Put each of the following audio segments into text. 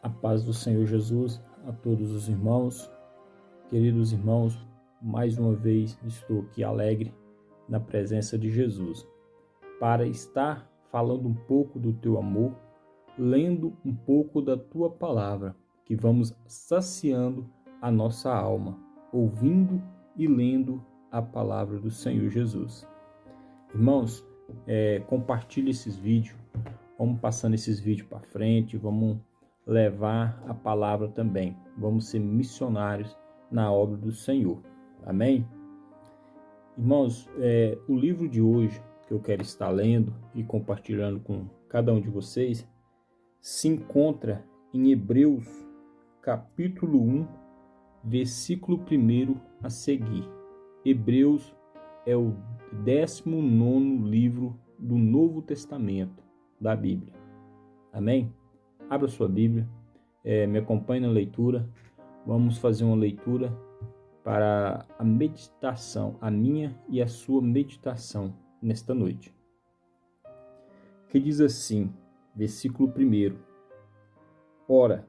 A paz do Senhor Jesus a todos os irmãos. Queridos irmãos, mais uma vez estou aqui alegre na presença de Jesus, para estar falando um pouco do teu amor, lendo um pouco da tua palavra, que vamos saciando a nossa alma, ouvindo e lendo a palavra do Senhor Jesus. Irmãos, compartilhe esses vídeos, vamos passando esses vídeos para frente, vamos levar a palavra também. Vamos ser missionários na obra do Senhor. Amém? Irmãos, o livro de hoje que eu quero estar lendo e compartilhando com cada um de vocês se encontra em Hebreus, capítulo 1, versículo 1 a seguir. Hebreus é o 19º livro do Novo Testamento da Bíblia. Amém? Abra sua Bíblia, me acompanhe na leitura. Vamos fazer uma leitura para a meditação, a minha e a sua meditação nesta noite. Que diz assim, versículo 1: Ora,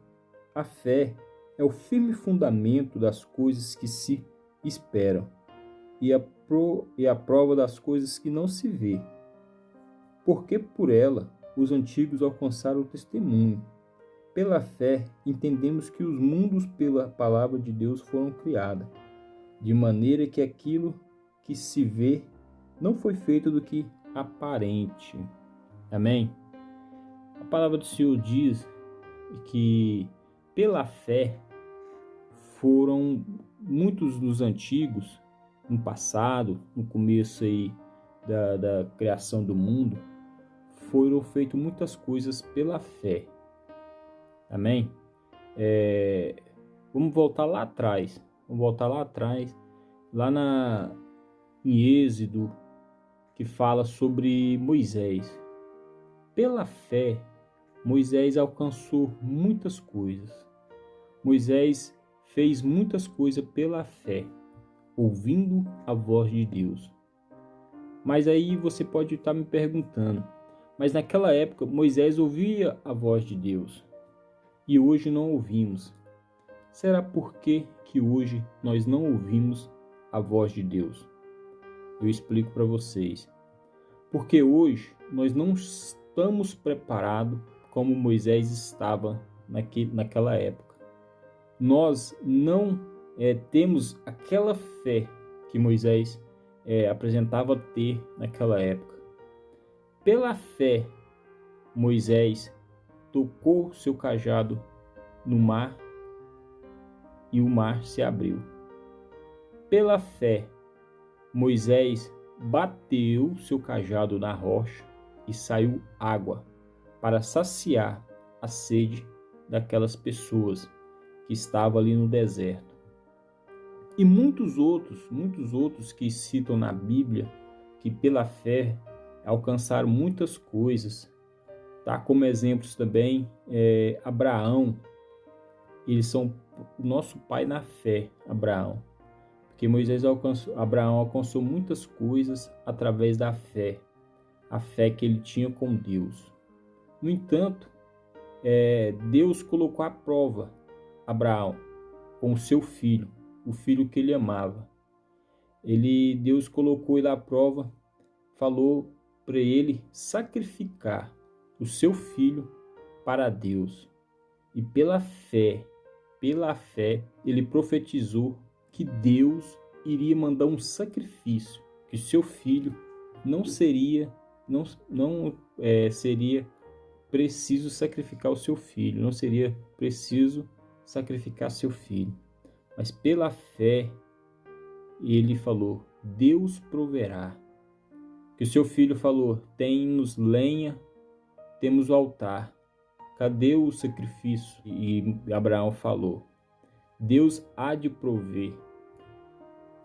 a fé é o firme fundamento das coisas que se esperam e a prova das coisas que não se vê. Porque por ela os antigos alcançaram o testemunho. Pela fé, entendemos que os mundos pela palavra de Deus foram criados, de maneira que aquilo que se vê não foi feito do que aparente. Amém? A palavra do Senhor diz que pela fé foram muitos dos antigos, no passado, no começo aí da criação do mundo, foram feitas muitas coisas pela fé. Amém? Vamos voltar lá atrás. Lá em Êxodo, que fala sobre Moisés. Pela fé, Moisés alcançou muitas coisas. Moisés fez muitas coisas pela fé, ouvindo a voz de Deus. Mas aí você pode estar me perguntando, mas naquela época Moisés ouvia a voz de Deus e hoje não ouvimos. Será por que hoje nós não ouvimos a voz de Deus? Eu explico para vocês. Porque hoje nós não estamos preparados como Moisés estava naquela época. Nós não temos aquela fé que Moisés apresentava ter naquela época. Pela fé, Moisés tocou seu cajado no mar e o mar se abriu. Pela fé, Moisés bateu seu cajado na rocha e saiu água para saciar a sede daquelas pessoas que estavam ali no deserto. E muitos outros que citam na Bíblia que pela fé alcançaram muitas coisas. Tá? Como exemplos também, Abraão. Eles são o nosso pai na fé, Abraão. Porque Abraão alcançou muitas coisas através da fé. A fé que ele tinha com Deus. No entanto, Deus colocou à prova Abraão com o seu filho, o filho que ele amava. Deus colocou ele à prova, falou para ele sacrificar o seu filho para Deus. E pela fé, ele profetizou que Deus iria mandar um sacrifício, que seu filho não seria preciso sacrificar o seu filho, não seria preciso sacrificar seu filho. Mas pela fé, ele falou, Deus proverá. Que o seu filho falou, temos lenha, temos o altar. Cadê o sacrifício? E Abraão falou, Deus há de prover.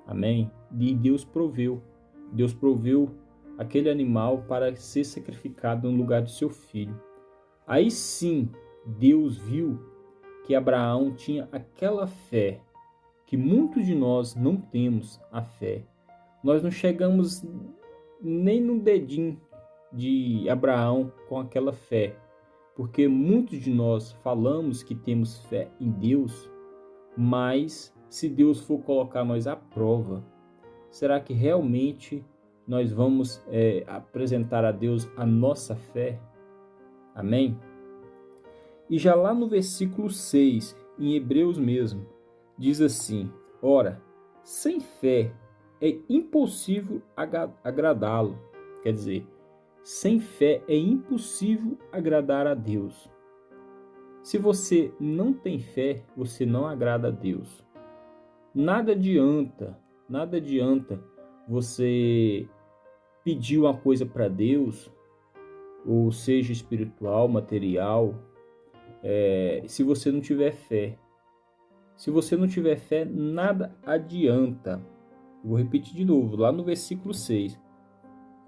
Amém? E Deus proveu. Deus proveu aquele animal para ser sacrificado no lugar do seu filho. Aí sim, Deus viu que Abraão tinha aquela fé que muitos de nós não temos a fé. Nós não chegamos nem no dedinho de Abraão com aquela fé, Porque muitos de nós falamos que temos fé em Deus, mas se Deus for colocar nós à prova, será que realmente nós vamos apresentar a Deus a nossa fé? Amém? E já lá no versículo 6, em Hebreus mesmo, diz assim: ora, sem fé é impossível agradá-lo. Quer dizer, sem fé é impossível agradar a Deus. Se você não tem fé, você não agrada a Deus. Nada adianta você pedir uma coisa para Deus, ou seja espiritual, material, se você não tiver fé. Se você não tiver fé, nada adianta. Vou repetir de novo, lá no versículo 6.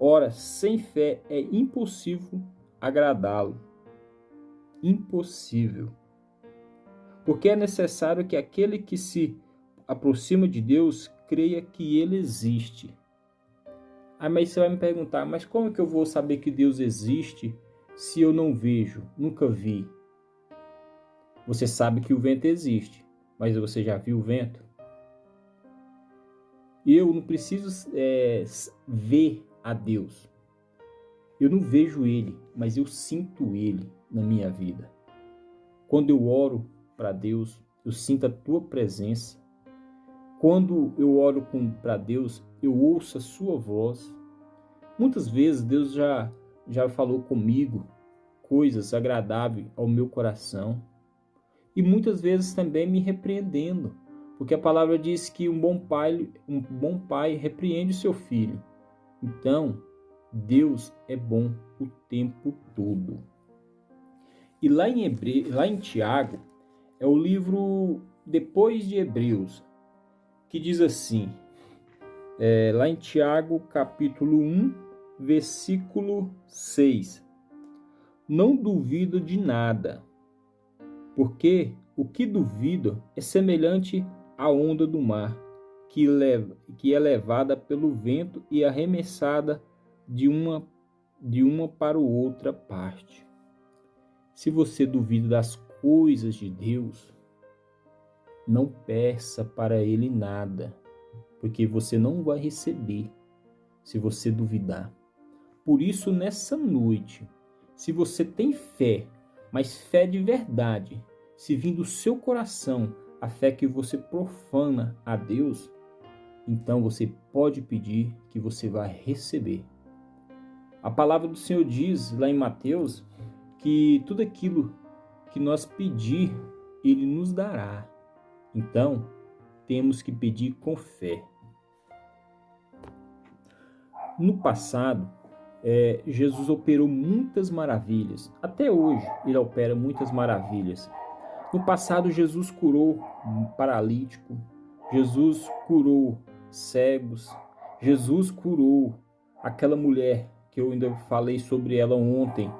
Ora, sem fé é impossível agradá-lo. Impossível. Porque é necessário que aquele que se aproxima de Deus creia que ele existe. Mas você vai me perguntar, mas como que eu vou saber que Deus existe se eu não vejo, nunca vi? Você sabe que o vento existe, mas você já viu o vento? Eu não preciso ver a Deus. Eu não vejo Ele, mas eu sinto Ele na minha vida. Quando eu oro para Deus, eu sinto a Tua presença. Quando eu oro para Deus, eu ouço a Sua voz. Muitas vezes Deus já falou comigo coisas agradáveis ao meu coração. E muitas vezes também me repreendendo, porque a palavra diz que um bom pai repreende o seu filho. Então, Deus é bom o tempo todo. E lá em Tiago, é o livro depois de Hebreus, que diz assim, lá em Tiago, capítulo 1, versículo 6. Não duvido de nada, porque o que duvido é semelhante à onda do mar, que é levada pelo vento e arremessada de uma para outra parte. Se você duvida das coisas de Deus, não peça para Ele nada, porque você não vai receber se você duvidar. Por isso, nessa noite, se você tem fé, mas fé de verdade, se vir do seu coração a fé que você profana a Deus, então você pode pedir que você vai receber. A palavra do Senhor diz lá em Mateus que tudo aquilo que nós pedir, Ele nos dará. Então, temos que pedir com fé. No passado, Jesus operou muitas maravilhas. Até hoje, Ele opera muitas maravilhas. No passado, Jesus curou um paralítico, Jesus curou cegos, Jesus curou aquela mulher que eu ainda falei sobre ela ontem,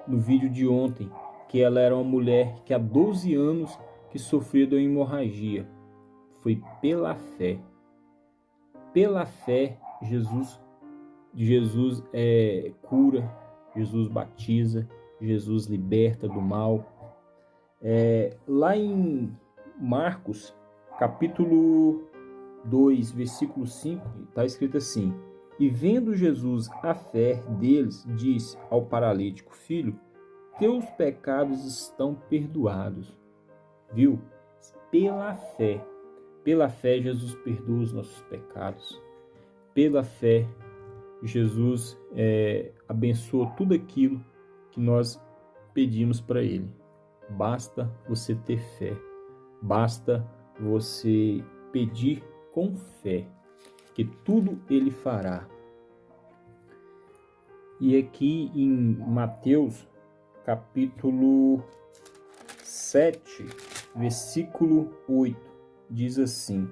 no vídeo de ontem, que ela era uma mulher que há 12 anos que sofria de uma hemorragia. Foi pela fé. Pela fé, Jesus cura, Jesus batiza, Jesus liberta do mal. Lá em Marcos, capítulo 2, versículo 5, está escrito assim: E vendo Jesus a fé deles, disse ao paralítico: Filho, teus pecados estão perdoados. Viu? Pela fé Jesus perdoa os nossos pecados. Pela fé Jesus abençoa tudo aquilo que nós pedimos para Ele. Basta você ter fé. Basta você pedir com fé, que tudo Ele fará. E aqui em Mateus, capítulo 7, versículo 8, diz assim: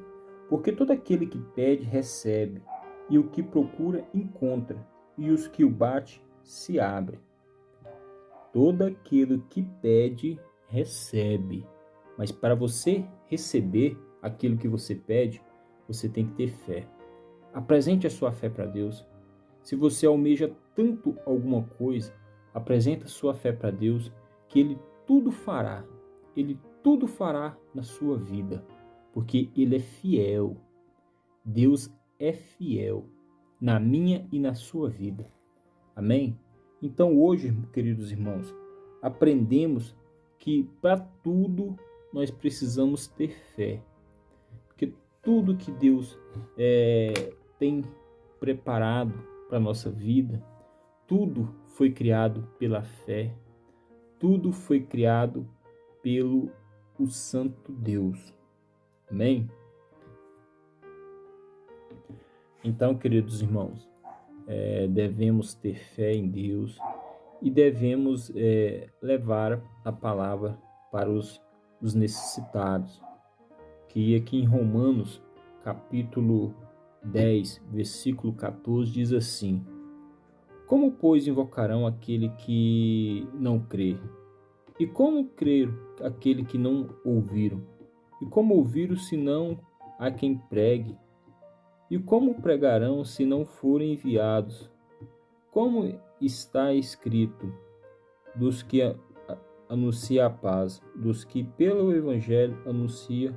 Porque todo aquele que pede, recebe, e o que procura, encontra, e os que o bate, se abre. Todo aquele que pede, recebe. Mas para você receber aquilo que você pede, você tem que ter fé. Apresente a sua fé para Deus. Se você almeja tanto alguma coisa, Apresenta sua fé para Deus, que Ele tudo fará. Ele tudo fará na sua vida, porque Ele é fiel. Deus é fiel na minha e na sua vida. Amém? Então hoje, queridos irmãos, aprendemos que para tudo nós precisamos ter fé. Porque tudo que Deus tem preparado para a nossa vida, tudo foi criado pela fé, tudo foi criado pelo o Santo Deus. Amém? Então, queridos irmãos, devemos ter fé em Deus e devemos levar a palavra para os necessitados, que aqui em Romanos, capítulo 10, versículo 14, diz assim: Como, pois, invocarão aquele que não crê? E como crer aquele que não ouviram? E como ouviram se não há quem pregue? E como pregarão se não forem enviados? Como está escrito, dos que anuncia a paz, dos que pelo Evangelho anuncia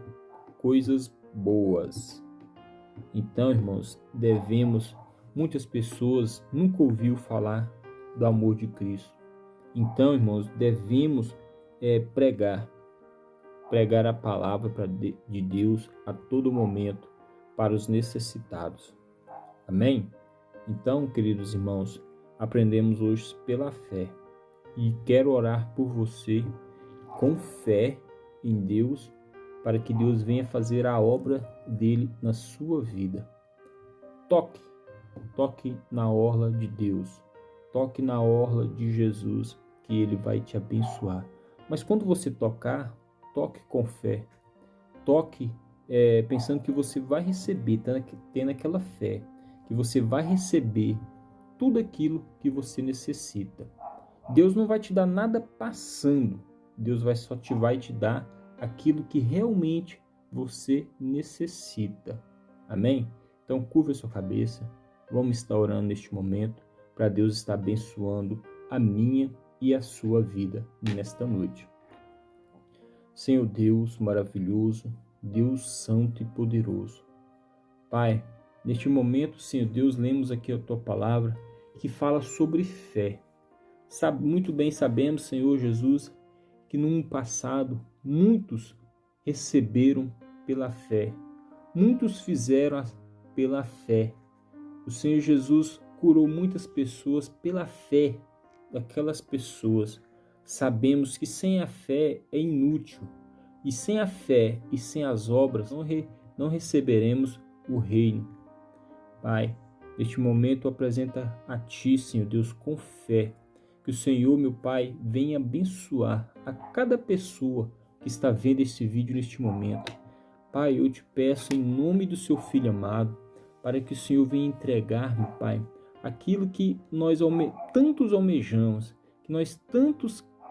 coisas boas. Então, irmãos, muitas pessoas nunca ouviram falar do amor de Cristo. Então, irmãos, devemos pregar a palavra de Deus a todo momento para os necessitados. Amém? Então, queridos irmãos, aprendemos hoje pela fé. E quero orar por você com fé em Deus, para que Deus venha fazer a obra dele na sua vida. Toque na orla de Deus. Toque na orla de Jesus, que ele vai te abençoar. Mas quando você tocar, toque com fé. Toque pensando que você vai receber, tendo aquela fé, que você vai receber tudo aquilo que você necessita. Deus não vai te dar nada passando. Deus vai te dar aquilo que realmente você necessita. Amém? Então, curva a sua cabeça. Vamos estar orando neste momento para Deus estar abençoando a minha e a sua vida nesta noite. Senhor Deus maravilhoso, Deus santo e poderoso. Pai, neste momento, Senhor Deus, lemos aqui a Tua palavra que fala sobre fé. Muito bem sabemos, Senhor Jesus, que no passado muitos receberam pela fé. Muitos fizeram pela fé. O Senhor Jesus curou muitas pessoas pela fé daquelas pessoas. Sabemos que sem a fé é inútil. E sem a fé e sem as obras não receberemos o reino. Pai, neste momento apresenta a Ti, Senhor Deus, com fé. Que o Senhor, meu Pai, venha abençoar a cada pessoa que está vendo esse vídeo neste momento. Pai, eu te peço em nome do Seu Filho amado, para que o Senhor venha entregar, meu Pai, aquilo que nós tantos almejamos, que nós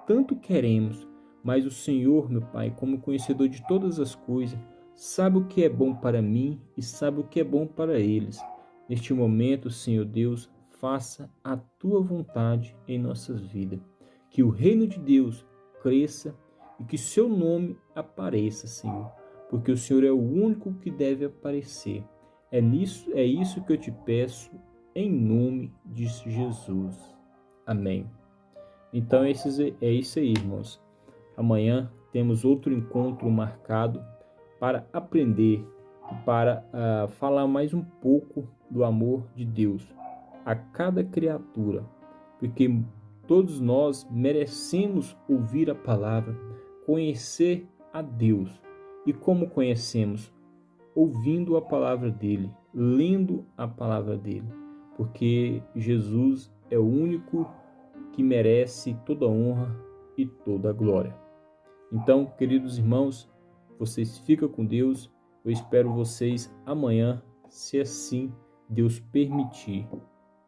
tanto queremos, mas o Senhor, meu Pai, como conhecedor de todas as coisas, sabe o que é bom para mim e sabe o que é bom para eles. Neste momento, Senhor Deus, faça a Tua vontade em nossas vidas. Que o reino de Deus cresça e que Seu nome apareça, Senhor, porque o Senhor é o único que deve aparecer. É isso que eu te peço, em nome de Jesus. Amém. Então é isso aí, irmãos. Amanhã temos outro encontro marcado para aprender e para falar mais um pouco do amor de Deus a cada criatura, porque todos nós merecemos ouvir a palavra, conhecer a Deus. E como conhecemos? Ouvindo a palavra dele, lendo a palavra dele, porque Jesus é o único que merece toda a honra e toda a glória. Então, queridos irmãos, vocês ficam com Deus. Eu espero vocês amanhã, se assim Deus permitir,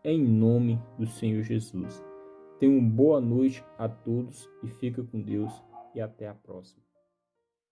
em nome do Senhor Jesus. Tenham uma boa noite a todos e fica com Deus e até a próxima.